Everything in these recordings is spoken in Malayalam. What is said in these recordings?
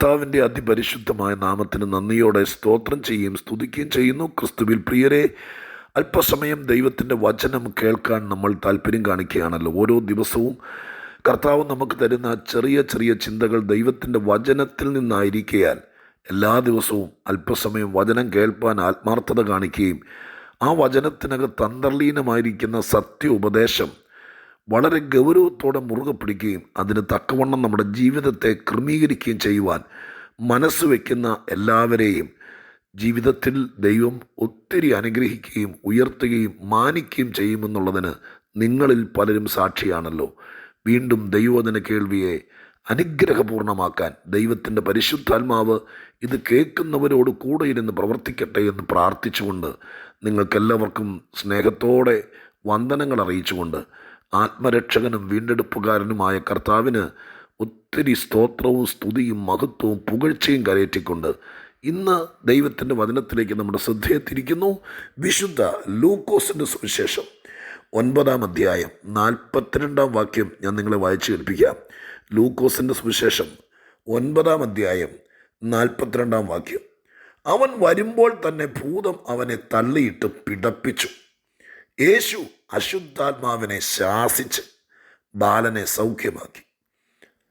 കർത്താവിൻ്റെ അതിപരിശുദ്ധമായ നാമത്തിന് നന്ദിയോടെ സ്തോത്രം ചെയ്യുകയും സ്തുതിക്കുകയും ചെയ്യുന്നു. ക്രിസ്തുവിൽ പ്രിയരെ, അല്പസമയം ദൈവത്തിൻ്റെ വചനം കേൾക്കാൻ നമ്മൾ താല്പര്യം കാണിക്കുകയാണല്ലോ. ഓരോ ദിവസവും കർത്താവ് നമുക്ക് തരുന്ന ചെറിയ ചെറിയ ചിന്തകൾ ദൈവത്തിൻ്റെ വചനത്തിൽ നിന്നായിരിക്കയാൽ എല്ലാ ദിവസവും അല്പസമയം വചനം കേൾപ്പാൻ ആത്മാർത്ഥത കാണിക്കുകയും ആ വചനത്തിനകത്ത് അന്തർലീനമായിരിക്കുന്ന സത്യ ഉപദേശം വളരെ ഗൗരവത്തോടെ മുറുകെ പിടിക്കുകയും അതിന് തക്കവണ്ണം നമ്മുടെ ജീവിതത്തെ ക്രമീകരിക്കുകയും ചെയ്യുവാൻ മനസ്സ് വയ്ക്കുന്ന എല്ലാവരെയും ജീവിതത്തിൽ ദൈവം ഒത്തിരി അനുഗ്രഹിക്കുകയും ഉയർത്തുകയും മാനിക്കുകയും ചെയ്യുമെന്നുള്ളതിന് നിങ്ങളിൽ പലരും സാക്ഷിയാണല്ലോ. വീണ്ടും ദൈവവചന കേൾവിയെ അനുഗ്രഹപൂർണമാക്കാൻ ദൈവത്തിൻ്റെ പരിശുദ്ധാത്മാവ് ഇത് കേൾക്കുന്നവരോട് കൂടെ ഇരുന്ന് പ്രവർത്തിക്കട്ടെ എന്ന് പ്രാർത്ഥിച്ചുകൊണ്ട് നിങ്ങൾക്കെല്ലാവർക്കും സ്നേഹത്തോടെ വന്ദനങ്ങൾ അറിയിച്ചുകൊണ്ട് ആത്മരക്ഷകനും വീണ്ടെടുപ്പുകാരനുമായ കർത്താവിന് ഒത്തിരി സ്തോത്രവും സ്തുതിയും മഹത്വവും പുകഴ്ചയും കരയറ്റിക്കൊണ്ട് ഇന്ന് ദൈവത്തിൻ്റെ വചനത്തിലേക്ക് നമ്മുടെ ശ്രദ്ധയെ തിരിക്കുന്നു. വിശുദ്ധ ലൂക്കോസിൻ്റെ സുവിശേഷം 9-ാം അധ്യായം 42-ാം വാക്യം ഞാൻ നിങ്ങളെ വായിച്ചു കേൾപ്പിക്കാം. ലൂക്കോസിൻ്റെ സുവിശേഷം 9-ാം അധ്യായം 42-ാം വാക്യം. അവൻ വരുമ്പോൾ തന്നെ ഭൂതം അവനെ തള്ളിയിട്ട് പിടപ്പിച്ചു. യേശു അശുദ്ധാത്മാവിനെ ശാസിച്ച് ബാലനെ സൗഖ്യമാക്കി,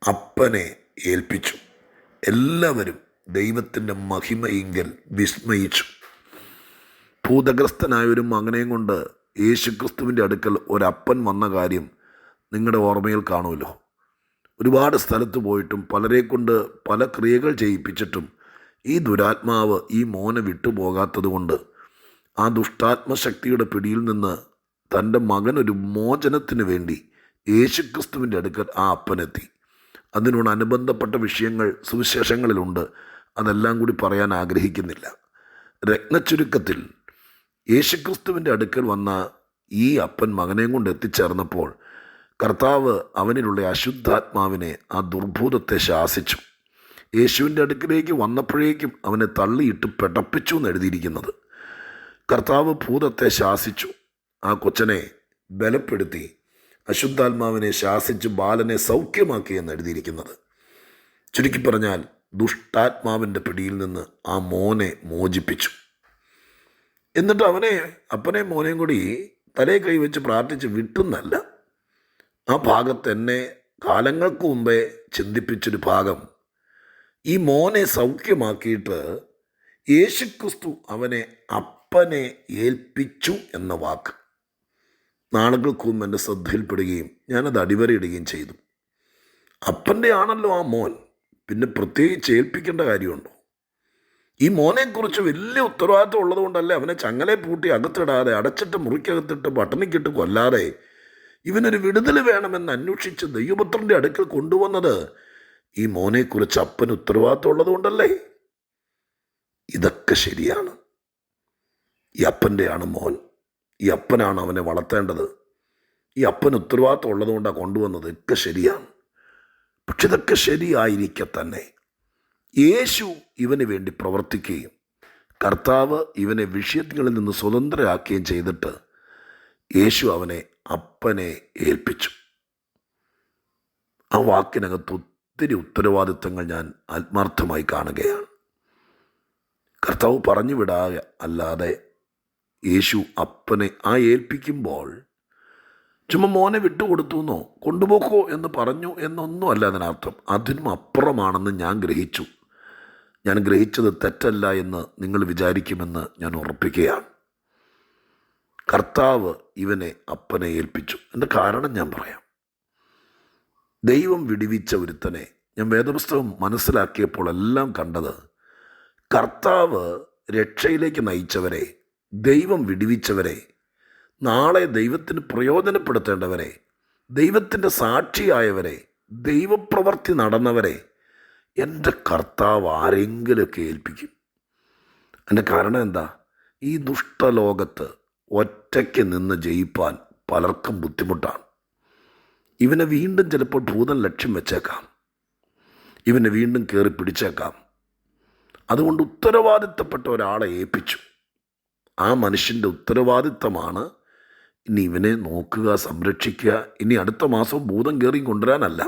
അപ്പനെ ഏൽപ്പിച്ചു. എല്ലാവരും ദൈവത്തിൻ്റെ മഹിമയിങ്കൽ വിസ്മയിച്ചു. ഭൂതഗ്രസ്തനായ ഒരു മകനെയും കൊണ്ട് യേശുക്രിസ്തുവിൻ്റെ അടുക്കൽ ഒരപ്പൻ വന്ന കാര്യം നിങ്ങളുടെ ഓർമ്മയിൽ കാണുമല്ലോ. ഒരുപാട് സ്ഥലത്ത് പോയിട്ടും പലരെ കൊണ്ട് പല ക്രിയകൾ ചെയ്യിപ്പിച്ചിട്ടും ഈ ദുരാത്മാവ് ഈ മോനെ വിട്ടുപോകാത്തത് കൊണ്ട് ആ ദുഷ്ടാത്മശക്തിയുടെ പിടിയിൽ നിന്ന് തൻ്റെ മകനൊരു മോചനത്തിന് വേണ്ടി യേശുക്രിസ്തുവിൻ്റെ അടുക്കൽ ആ അപ്പനെത്തി. അതിനോടനുബന്ധപ്പെട്ട വിഷയങ്ങൾ സുവിശേഷങ്ങളിലുണ്ട്. അതെല്ലാം കൂടി പറയാൻ ആഗ്രഹിക്കുന്നില്ല. രത്നച്ചുരുക്കത്തിൽ യേശുക്രിസ്തുവിൻ്റെ അടുക്കൽ വന്ന ഈ അപ്പൻ മകനെയും കൊണ്ട് എത്തിച്ചേർന്നപ്പോൾ കർത്താവ് അവനിലുള്ള അശുദ്ധാത്മാവിനെ, ആ ദുർഭൂതത്തെ ശാസിച്ചു. യേശുവിൻ്റെ അടുക്കിലേക്ക് വന്നപ്പോഴേക്കും അവനെ തള്ളിയിട്ട് പിടപ്പിച്ചു എന്ന് എഴുതിയിരിക്കുന്നത്. കർത്താവ് ഭൂതത്തെ ശാസിച്ചു, ആ കൊച്ചനെ ബലപ്പെടുത്തി, അശുദ്ധാത്മാവിനെ ശാസിച്ച് ബാലനെ സൗഖ്യമാക്കി എന്ന് എഴുതിയിരിക്കുന്നത്. ചുരുക്കി പറഞ്ഞാൽ ദുഷ്ടാത്മാവിൻ്റെ പിടിയിൽ നിന്ന് ആ മോനെ മോചിപ്പിച്ചു. എന്നിട്ട് അപ്പനെ മോനെയും കൂടി തലേ കൈവച്ച് പ്രാർത്ഥിച്ച് വിട്ടുന്നല്ല. ആ ഭാഗത്ത് എന്നെ കാലങ്ങൾക്ക് മുമ്പേ ചിന്തിപ്പിച്ചൊരു ഭാഗം, ഈ മോനെ സൗഖ്യമാക്കിയിട്ട് യേശുക്രിസ്തു അവനെ അപ്പനെ ഏൽപ്പിച്ചു എന്ന വാക്ക് നാളുകൾക്ക് മുമ്പ് എൻ്റെ ശ്രദ്ധയിൽപ്പെടുകയും ഞാനത് അടിവരയിടുകയും ചെയ്തു. അപ്പൻ്റെ ആണല്ലോ ആ മോൻ, പിന്നെ പ്രത്യേകിച്ച് ഏൽപ്പിക്കേണ്ട കാര്യമുണ്ടോ? ഈ മോനെക്കുറിച്ച് വലിയ ഉത്തരവാദിത്വം ഉള്ളതുകൊണ്ടല്ലേ അവനെ ചങ്ങലെ പൂട്ടി അകത്തിടാതെ, അടച്ചിട്ട് മുറിക്കകത്തിട്ട് പട്ടിണിക്കിട്ട് കൊല്ലാതെ ഇവനൊരു വിടുതൽ വേണമെന്ന് അന്വേഷിച്ച് ദൈവപുത്രൻ്റെ അടുക്കൽ കൊണ്ടുവന്നത്. ഈ മോനെക്കുറിച്ച് അപ്പന് ഉത്തരവാദിത്വം ഉള്ളതുകൊണ്ടല്ലേ. ഇതൊക്കെ ശരിയാണ്. ഈ അപ്പൻ്റെയാണ് മോൻ, ഈ അപ്പനാണ് അവനെ വളർത്തേണ്ടത്, ഈ അപ്പന് ഉത്തരവാദിത്വം ഉള്ളതുകൊണ്ടാണ് കൊണ്ടുവന്നത്. ഒക്കെ ശരിയാണ്. പക്ഷെ ഇതൊക്കെ ശരിയായിരിക്കെ തന്നെ യേശു ഇവന് വേണ്ടി പ്രവർത്തിക്കുകയും കർത്താവ് ഇവനെ വിഷയങ്ങളിൽ നിന്ന് സ്വതന്ത്രരാക്കുകയും ചെയ്തിട്ട് യേശു അവനെ അപ്പനെ ഏൽപ്പിച്ചു. ആ വാക്കിനകത്ത് ഒത്തിരി ഉത്തരവാദിത്തങ്ങൾ ഞാൻ ആത്മാർത്ഥമായി കാണുകയാണ്. കർത്താവ് പറഞ്ഞു വിടാതെ അല്ലാതെ യേശു അപ്പനെ ഏൽപ്പിക്കുമ്പോൾ ചുമ്മാ മോനെ വിട്ടുകൊടുത്തു എന്നോ കൊണ്ടുപോക്കോ എന്ന് പറഞ്ഞു എന്നൊന്നും അല്ല അതിനർത്ഥം. അതിനും അപ്പുറമാണെന്ന് ഞാൻ ഗ്രഹിച്ചു. ഞാൻ ഗ്രഹിച്ചത് തെറ്റല്ല എന്ന് നിങ്ങൾ വിചാരിക്കുമെന്ന് ഞാൻ ഉറപ്പിക്കുകയാണ്. കർത്താവ് ഇവനെ അപ്പനെ ഏൽപ്പിച്ചു. എൻ്റെ കാരണം ഞാൻ പറയാം. ദൈവം വിടുവിച്ച ഒരുത്തനെ ഞാൻ വേദപുസ്തകം മനസ്സിലാക്കിയപ്പോൾ എല്ലാം കണ്ടത്, കർത്താവ് രക്ഷയിലേക്ക് നയിച്ചവരെ, ദൈവം വിടുവിച്ചവരെ, നാളെ ദൈവത്തിന് പ്രയോജനപ്പെടുത്തേണ്ടവരെ, ദൈവത്തിൻ്റെ സാക്ഷിയായവരെ, ദൈവപ്രവർത്തി നടന്നവരെ എൻ്റെ കർത്താവ് ആരെങ്കിലുമൊക്കെ ഏൽപ്പിക്കും. എൻ്റെ കാരണം എന്താ? ഈ ദുഷ്ടലോകത്ത് ഒറ്റയ്ക്ക് നിന്ന് ജയിപ്പാൻ പലർക്കും ബുദ്ധിമുട്ടാണ്. ഇവനെ വീണ്ടും ചിലപ്പോൾ ഭൂതം ലക്ഷ്യം വെച്ചേക്കാം, ഇവനെ വീണ്ടും കയറി പിടിച്ചേക്കാം. അതുകൊണ്ട് ഉത്തരവാദിത്തപ്പെട്ട ഒരാളെ ഏൽപ്പിച്ചു. ആ മനുഷ്യൻ്റെ ഉത്തരവാദിത്തമാണ് ഇനി ഇവനെ നോക്കുക, സംരക്ഷിക്കുക. ഇനി അടുത്ത മാസം ഭൂതം കയറി കൊണ്ടുവരാനല്ല,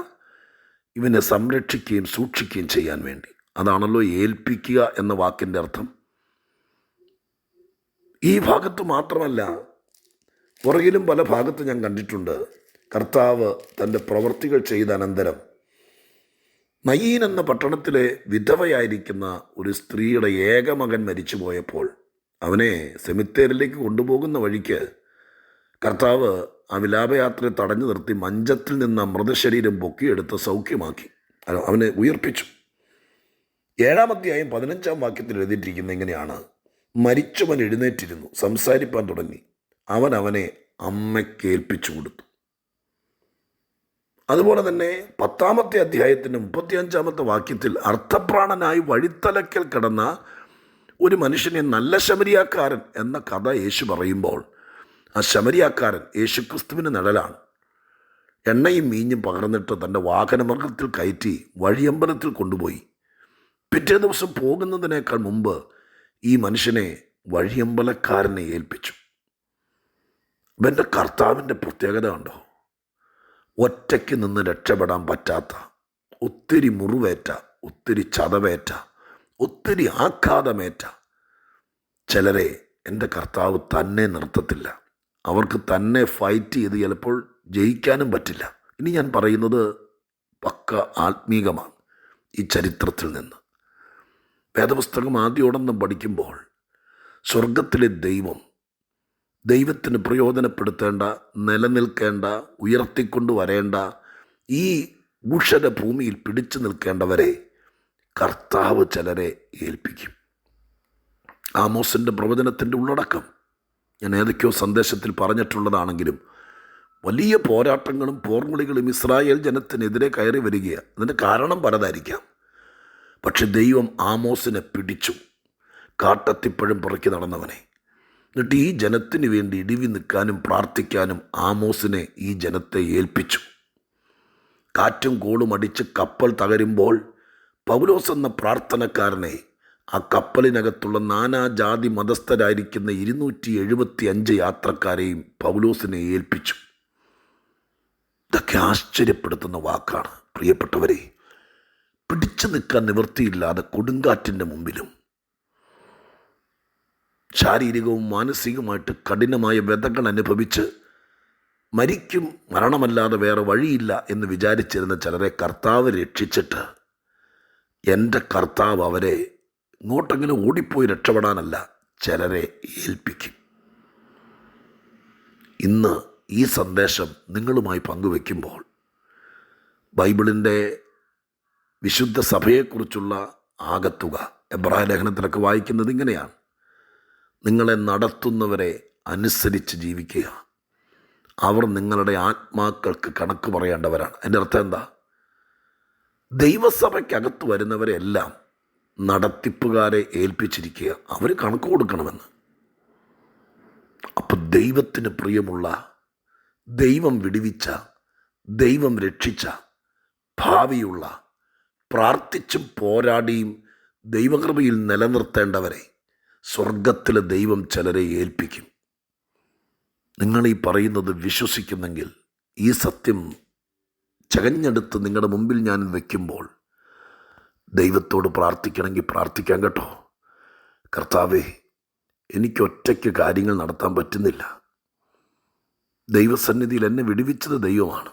ഇവനെ സംരക്ഷിക്കുകയും സൂക്ഷിക്കുകയും ചെയ്യാൻ വേണ്ടി. അതാണല്ലോ ഏൽപ്പിക്കുക എന്ന വാക്കിൻ്റെ അർത്ഥം. ഈ ഭാഗത്ത് മാത്രമല്ല, പുറകിലും പല ഭാഗത്ത് ഞാൻ കണ്ടിട്ടുണ്ട്. കർത്താവ് തൻ്റെ പ്രവൃത്തികൾ ചെയ്ത അനന്തരം നയീൻ എന്ന പട്ടണത്തിലെ വിധവയായിരിക്കുന്ന ഒരു സ്ത്രീയുടെ ഏകമകൻ മരിച്ചു പോയപ്പോൾ അവനെ സെമിത്തേരിലേക്ക് കൊണ്ടുപോകുന്ന വഴിക്ക് കർത്താവ് ആ വിലാപയാത്രയെ തടഞ്ഞു നിർത്തി മഞ്ചത്തിൽ നിന്ന് മൃതശരീരം പൊക്കിയെടുത്ത് സൗഖ്യമാക്കി, അവനെ ഉയർപ്പിച്ചു. 7-ാം അധ്യായം 15-ാം വാക്യത്തിൽ എഴുതിയിട്ടിരിക്കുന്ന ഇങ്ങനെയാണ്: മരിച്ചവൻ എഴുന്നേറ്റിരുന്നു, സംസാരിപ്പാൻ തുടങ്ങി, അവൻ അവനെ അമ്മയ്ക്ക് ഏൽപ്പിച്ചു കൊടുത്തു. അതുപോലെ തന്നെ 10-ാമത്തെ അധ്യായത്തിൻ്റെ 35-ാമത്തെ വാക്യത്തിൽ അർത്ഥപ്രാണനായി വഴിത്തലക്കൽ കിടന്ന ഒരു മനുഷ്യനെ നല്ല ശമരിയാക്കാരൻ എന്ന കഥ യേശു പറയുമ്പോൾ ആ ശമരിയാക്കാരൻ യേശുക്രിസ്തുവിന് നിഴലാണ്. എണ്ണയും മീഞ്ഞും പകർന്നിട്ട് തൻ്റെ വാഹനമൃഗത്തിൽ കയറ്റി വഴിയമ്പലത്തിൽ കൊണ്ടുപോയി. പിറ്റേ ദിവസം പോകുന്നതിനേക്കാൾ മുമ്പ് ഈ മനുഷ്യനെ വഴിയമ്പലക്കാരനെ ഏൽപ്പിച്ചു. ഇവൻ്റെ കർത്താവിൻ്റെ പ്രത്യേകത ഉണ്ടോ? ഒറ്റയ്ക്ക് നിന്ന് രക്ഷപ്പെടാൻ പറ്റാത്ത, ഒത്തിരി മുറിവേറ്റ, ഒത്തിരി ചതവേറ്റ, ഒത്തിരി ആഘാതമേറ്റ ചിലരെ എൻ്റെ കർത്താവ് തന്നെ നിർത്തത്തില്ല. അവർക്ക് തന്നെ ഫൈറ്റ് ചെയ്ത് ചിലപ്പോൾ ജയിക്കാനും പറ്റില്ല. ഇനി ഞാൻ പറയുന്നത് പക്ക ആത്മീകമാണ്. ഈ ചരിത്രത്തിൽ നിന്ന് വേദപുസ്തകം ആദ്യോടൊന്നും പഠിക്കുമ്പോൾ സ്വർഗത്തിലെ ദൈവത്തിന് പ്രയോജനപ്പെടുത്തേണ്ട, നിലനിൽക്കേണ്ട, ഉയർത്തിക്കൊണ്ടു വരേണ്ട ഈ ഭൂഷര ഭൂമിയിൽ പിടിച്ചു നിൽക്കേണ്ടവരെ കർത്താവ് ചിലരെ ഏൽപ്പിക്കും. ആമോസിൻ്റെ പ്രവചനത്തിൻ്റെ ഉള്ളടക്കം ഞാൻ ഏതൊക്കെയോ സന്ദേശത്തിൽ പറഞ്ഞിട്ടുള്ളതാണെങ്കിലും വലിയ പോരാട്ടങ്ങളും പോർവിളികളും ഇസ്രായേൽ ജനത്തിനെതിരെ കയറി വരികയാണ്. അതിൻ്റെ കാരണം പലതായിരിക്കാം. പക്ഷെ ദൈവം ആമോസിനെ പിടിച്ചു, കാട്ടത്തിപ്പഴം പുറക്കി നടന്നവനെ. എന്നിട്ട് ഈ ജനത്തിന് വേണ്ടി ഇടിവി നിൽക്കാനും പ്രാർത്ഥിക്കാനും ആമോസിനെ ഈ ജനത്തെ ഏൽപ്പിച്ചു. കാറ്റും കോളും അടിച്ച് കപ്പൽ തകരുമ്പോൾ പൗലോസ് എന്ന പ്രാർത്ഥനക്കാരനെ ആ കപ്പലിനകത്തുള്ള നാനാജാതി മതസ്ഥരായിരിക്കുന്ന 275 യാത്രക്കാരെയും പൗലോസിനെ ഏൽപ്പിച്ചു. ഇതൊക്കെ ആശ്ചര്യപ്പെടുത്തുന്ന വാക്കാണ് പ്രിയപ്പെട്ടവരെ. പിടിച്ചു നിൽക്കാൻ നിവൃത്തിയില്ലാതെ കൊടുങ്കാറ്റിൻ്റെ മുമ്പിലും ശാരീരികവും മാനസികവുമായിട്ട് കഠിനമായ വ്യതകൾ അനുഭവിച്ച് മരിക്കും, മരണമല്ലാതെ വേറെ വഴിയില്ല എന്ന് വിചാരിച്ചിരുന്ന ചിലരെ കർത്താവ് രക്ഷിച്ചിട്ട് എൻ്റെ കർത്താവ് അവരെ ഇങ്ങോട്ടെങ്കിലും ഓടിപ്പോയി രക്ഷപ്പെടാനല്ല, ചിലരെ ഏൽപ്പിക്കും. ഇന്ന് ഈ സന്ദേശം നിങ്ങളുമായി പങ്കുവെക്കുമ്പോൾ ബൈബിളിൻ്റെ വിശുദ്ധ സഭയെക്കുറിച്ചുള്ള ആകത്തുക എബ്രായ ലേഖനത്തിലൊക്കെ വായിക്കുന്നത് ഇങ്ങനെയാണ്: നിങ്ങളെ നടത്തുന്നവരെ അനുസരിച്ച് ജീവിക്കുക, അവർ നിങ്ങളുടെ ആത്മാക്കൾക്ക് കണക്ക് പറയേണ്ടവരാണ്. അതിൻ്റെ അർത്ഥം എന്താ? ദൈവസഭയ്ക്കകത്ത് വരുന്നവരെ എല്ലാം നടത്തിപ്പുകാരെ ഏൽപ്പിച്ചിരിക്കുക, അവർ കണക്ക് കൊടുക്കണമെന്ന്. അപ്പോൾ ദൈവത്തിന് പ്രിയമുള്ള, ദൈവം വിടുവിച്ച, ദൈവം രക്ഷിച്ച, ഭാവിയുള്ള, പ്രാർത്ഥിച്ചും പോരാടിയും ദൈവകൃപയിൽ നിലനിർത്തേണ്ടവരെ സ്വർഗത്തിലെ ദൈവം ചിലരെ ഏൽപ്പിക്കും. നിങ്ങൾ ഈ പറയുന്നത് വിശ്വസിക്കുന്നെങ്കിൽ ഈ സത്യം ചകഞ്ഞെടുത്ത് നിങ്ങളുടെ മുമ്പിൽ ഞാൻ വയ്ക്കുമ്പോൾ ദൈവത്തോട് പ്രാർത്ഥിക്കണമെങ്കിൽ പ്രാർത്ഥിക്കാം കേട്ടോ. കർത്താവേ, എനിക്കൊറ്റയ്ക്ക് കാര്യങ്ങൾ നടത്താൻ പറ്റുന്നില്ല. ദൈവസന്നിധിയിൽ എന്നെ വിടുവിച്ചത് ദൈവമാണ്.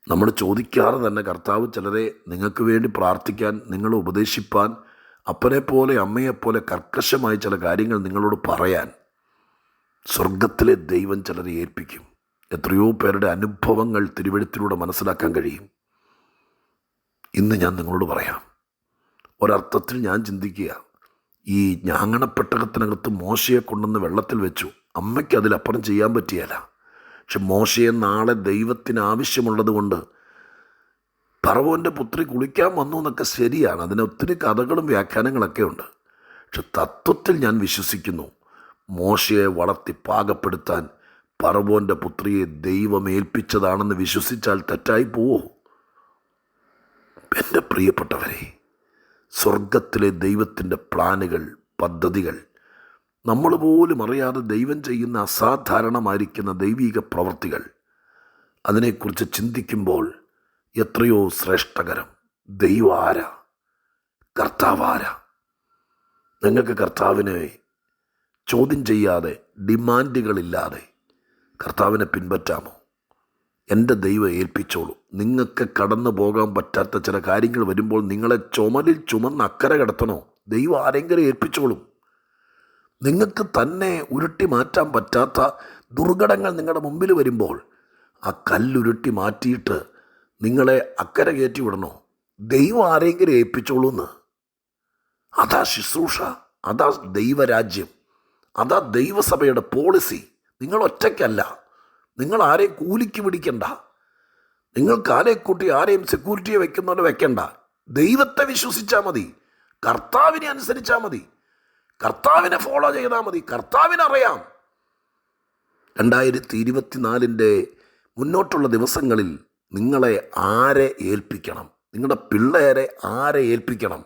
നമ്മൾ ചോദിക്കാതെ തന്നെ കർത്താവ് ചിലരെ നിങ്ങൾക്ക് വേണ്ടി പ്രാർത്ഥിക്കാൻ, നിങ്ങളെ ഉപദേശിപ്പാൻ, അപ്പനെപ്പോലെ അമ്മയെപ്പോലെ കർക്കശമായ ചില കാര്യങ്ങൾ നിങ്ങളോട് പറയാൻ സ്വർഗത്തിലെ ദൈവം ചിലരെ ഏൽപ്പിക്കും. എത്രയോ പേരുടെ അനുഭവങ്ങൾ തിരുവെഴുത്തിലൂടെ മനസ്സിലാക്കാൻ കഴിയും. ഇന്ന് ഞാൻ നിങ്ങളോട് പറയാം. ഒരർത്ഥത്തിൽ ഞാൻ ചിന്തിക്കുക, ഈ ഞാങ്ങണപ്പെട്ടകത്തിനകത്ത് മോശയെ കൊണ്ടുവന്ന് വെള്ളത്തിൽ വെച്ചു. അമ്മയ്ക്ക് അതിലപ്പുറം ചെയ്യാൻ പറ്റിയല്ല. പക്ഷെ മോശയെ നാളെ ദൈവത്തിന് ആവശ്യമുള്ളത് കൊണ്ട് ഫറവോൻ്റെ പുത്രി കുളിക്കാൻ വന്നു എന്നൊക്കെ ശരിയാണ്. അതിന് ഒത്തിരി കഥകളും വ്യാഖ്യാനങ്ങളൊക്കെ ഉണ്ട്. പക്ഷെ തത്വത്തിൽ ഞാൻ വിശ്വസിക്കുന്നു, മോശയെ വളർത്തി പാകപ്പെടുത്താൻ ഫറവോൻ്റെ പുത്രിയെ ദൈവം ഏൽപ്പിച്ചതാണെന്ന് വിശ്വസിച്ചാൽ തെറ്റായി പോവോ? എൻ്റെ പ്രിയപ്പെട്ടവരെ, സ്വർഗത്തിലെ ദൈവത്തിൻ്റെ പ്ലാനുകൾ, പദ്ധതികൾ, നമ്മൾ പോലും അറിയാതെ ദൈവം ചെയ്യുന്ന അസാധാരണമായിരിക്കുന്ന ദൈവിക പ്രവൃത്തികൾ, അതിനെക്കുറിച്ച് ചിന്തിക്കുമ്പോൾ എത്രയോ ശ്രേഷ്ഠകരം. ദൈവം ആരാ? കർത്താവാരാ? നിങ്ങൾക്ക് കർത്താവിനെ ചോദ്യം ചെയ്യാതെ, ഡിമാൻഡുകളില്ലാതെ കർത്താവിനെ പിൻപറ്റാമോ? എൻ്റെ ദൈവം ഏൽപ്പിച്ചോളൂ. നിങ്ങൾക്ക് കടന്നു പോകാൻ പറ്റാത്ത ചില കാര്യങ്ങൾ വരുമ്പോൾ നിങ്ങളെ ചുമലിൽ ചുമന്ന് അക്കരെ കിടത്തണോ? ദൈവം ആരെങ്കിലും ഏൽപ്പിച്ചോളും. നിങ്ങൾക്ക് തന്നെ ഉരുട്ടി മാറ്റാൻ പറ്റാത്ത ദുർഘടങ്ങൾ നിങ്ങളുടെ മുമ്പിൽ വരുമ്പോൾ ആ കല്ലുരുട്ടി മാറ്റിയിട്ട് നിങ്ങളെ അക്കരെ കയറ്റി വിടണോ? ദൈവം ആരെങ്കിലും ഏൽപ്പിച്ചോളൂ എന്ന്. അതാ ശുശ്രൂഷ, അതാ ദൈവരാജ്യം, അതാ ദൈവസഭയുടെ പോളിസി. നിങ്ങൾ ഒറ്റയ്ക്കല്ല. നിങ്ങൾ ആരെയും കൂലിക്ക് പിടിക്കണ്ട. നിങ്ങൾ കാലെ കൂട്ടി ആരെയും സെക്യൂരിറ്റിയെ വെക്കുന്നവരെ വെക്കണ്ട. ദൈവത്തെ വിശ്വസിച്ചാൽ മതി. കർത്താവിനെ അനുസരിച്ചാൽ മതി. കർത്താവിനെ ഫോളോ ചെയ്താൽ മതി. കർത്താവിനറിയാം 2024 മുന്നോട്ടുള്ള ദിവസങ്ങളിൽ നിങ്ങളെ ആരെ ഏൽപ്പിക്കണം, നിങ്ങളുടെ പിള്ളേരെ ആരെ ഏൽപ്പിക്കണം.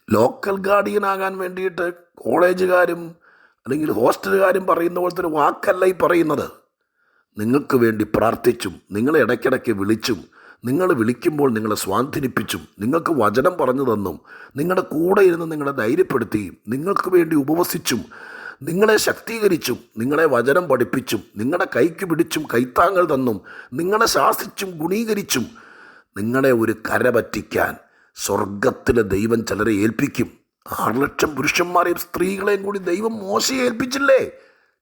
ലോക്കൽ ഗാർഡിയനാകാൻ വേണ്ടിയിട്ട് കോളേജുകാരും അല്ലെങ്കിൽ ഹോസ്റ്റലുകാരും പറയുന്ന പോലത്തെ ഒരു വാക്കല്ല ഈ പറയുന്നത്. നിങ്ങൾക്ക് വേണ്ടി പ്രാർത്ഥിച്ചും നിങ്ങളെ ഇടയ്ക്കിടയ്ക്ക് വിളിച്ചും നിങ്ങൾ വിളിക്കുമ്പോൾ നിങ്ങളെ സ്വാധീനിപ്പിച്ചും നിങ്ങൾക്ക് വചനം പറഞ്ഞു തന്നും നിങ്ങളുടെ കൂടെ ഇരുന്ന് നിങ്ങളെ ധൈര്യപ്പെടുത്തിയും നിങ്ങൾക്ക് വേണ്ടി ഉപവസിച്ചും നിങ്ങളെ ശക്തീകരിച്ചും നിങ്ങളെ വചനം പഠിപ്പിച്ചും നിങ്ങളുടെ കൈക്ക് പിടിച്ചും കൈത്താങ്ങൾ തന്നും നിങ്ങളെ ശാസിച്ചും ഗുണീകരിച്ചും നിങ്ങളെ ഒരു കര പറ്റിക്കാൻ സ്വർഗത്തിലെ ദൈവം ചിലരെ ഏൽപ്പിക്കും. 6 ലക്ഷം പുരുഷന്മാരെയും സ്ത്രീകളെയും കൂടി ദൈവം മോശയെ ഏൽപ്പിച്ചില്ലേ?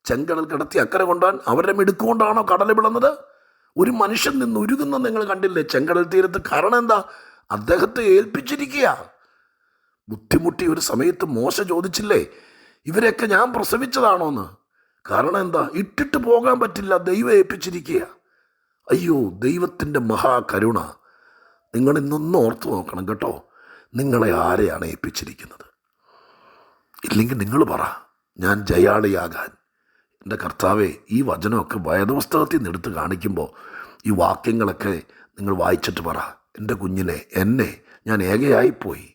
ചെങ്കടൽ കിടത്തി അക്കരെ കൊണ്ടാൻ അവരുടെ മിടുക്കുകൊണ്ടാണോ കടൽ പിളന്നത്? ഒരു മനുഷ്യൻ നിന്ന് ഉരുകുന്ന നിങ്ങൾ കണ്ടില്ലേ ചെങ്കടൽ തീരത്ത്? കാരണം എന്താ? അദ്ദേഹത്തെ ഏൽപ്പിച്ചിരിക്കുക. ബുദ്ധിമുട്ടി ഒരു സമയത്ത് മോശ ചോദിച്ചില്ലേ, ഇവരെയൊക്കെ ഞാൻ പ്രസവിച്ചതാണോന്ന്? കാരണം എന്താ? ഇട്ടിട്ട് പോകാൻ പറ്റില്ല, ദൈവം ഏൽപ്പിച്ചിരിക്കുക. അയ്യോ, ദൈവത്തിൻ്റെ മഹാകരുണ നിങ്ങൾ ഇന്നൊന്ന് ഓർത്തു നോക്കണം കേട്ടോ. നിങ്ങളെ ആരെയാണ് ഏൽപ്പിച്ചിരിക്കുന്നത്? ഇല്ലെങ്കിൽ നിങ്ങൾ പറ, ഞാൻ ജയാളിയാകാൻ. എൻ്റെ കർത്താവേ, ഈ വചനമൊക്കെ വേദപുസ്തകത്തിൽ നിന്ന് എടുത്ത് കാണിക്കുമ്പോൾ ഈ വാക്യങ്ങളൊക്കെ നിങ്ങൾ വായിച്ചിട്ട് പറ, എൻ്റെ കുഞ്ഞിനെ, എന്നെ, ഞാൻ ഏകയായിപ്പോയി,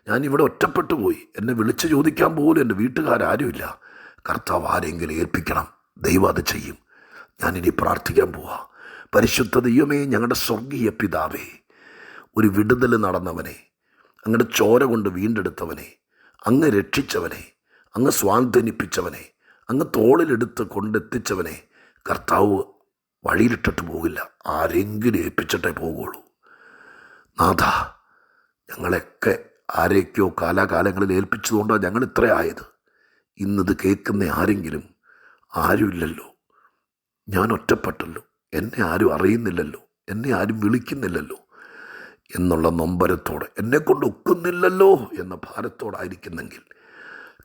ഞാനിവിടെ ഒറ്റപ്പെട്ടു പോയി, എന്നെ വിളിച്ച് ചോദിക്കാൻ പോലും എൻ്റെ വീട്ടുകാരാരുമില്ല. കർത്താവ് ആരെങ്കിലും ഏൽപ്പിക്കണം. ദൈവം അത് ചെയ്യും. ഞാനിനി പ്രാർത്ഥിക്കാൻ പോവാ. പരിശുദ്ധ ദൈവമേ, ഞങ്ങളുടെ സ്വർഗീയ പിതാവേ, ഒരു വിടുതൽ നടന്നവനെ, അങ്ങയുടെ ചോര കൊണ്ട് വീണ്ടെടുത്തവനെ, അങ്ങ് രക്ഷിച്ചവനെ, അങ്ങ് സ്വാന്തനിപ്പിച്ചവനെ, അങ്ങ് തോളിലെടുത്ത് കൊണ്ടെത്തിച്ചവനെ കർത്താവ് വഴിയിലിട്ടിട്ട് പോകില്ല. ആരെങ്കിലും ഏൽപ്പിച്ചിട്ടേ പോകുള്ളൂ. നാഥ, ഞങ്ങളെയൊക്കെ ആരെയൊക്കെയോ കാലാകാലങ്ങളിൽ ഏൽപ്പിച്ചതുകൊണ്ടാണ് ഞങ്ങൾ ഇത്ര ആയത്. ഇന്നത് കേൾക്കുന്ന ആരെങ്കിലും, ആരുമില്ലല്ലോ, ഞാൻ ഒറ്റപ്പെട്ടല്ലോ, എന്നെ ആരും അറിയുന്നില്ലല്ലോ, എന്നെ ആരും വിളിക്കുന്നില്ലല്ലോ എന്നുള്ള നൊമ്പരത്തോടെ, എന്നെക്കൊണ്ട് ഒക്കുന്നില്ലല്ലോ എന്ന ഭാരത്തോടായിരിക്കുന്നെങ്കിൽ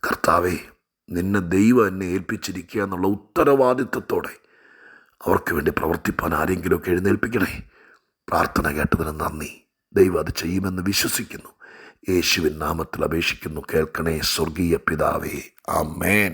കർത്താവേ, നിന്നെ ദൈവം എന്നെ ഏൽപ്പിച്ചിരിക്കുക എന്നുള്ള ഉത്തരവാദിത്വത്തോടെ അവർക്ക് വേണ്ടി പ്രവർത്തിപ്പാൻ ആരെങ്കിലുമൊക്കെ എഴുന്നേൽപ്പിക്കണേ. പ്രാർത്ഥന കേട്ടതിന് നന്ദി. ദൈവം അത് ചെയ്യുമെന്ന് വിശ്വസിക്കുന്നു. യേശുവിൻ നാമത്തിൽ അപേക്ഷിക്കുന്നു, കേൾക്കണേ സ്വർഗീയ പിതാവേ. ആമേൻ.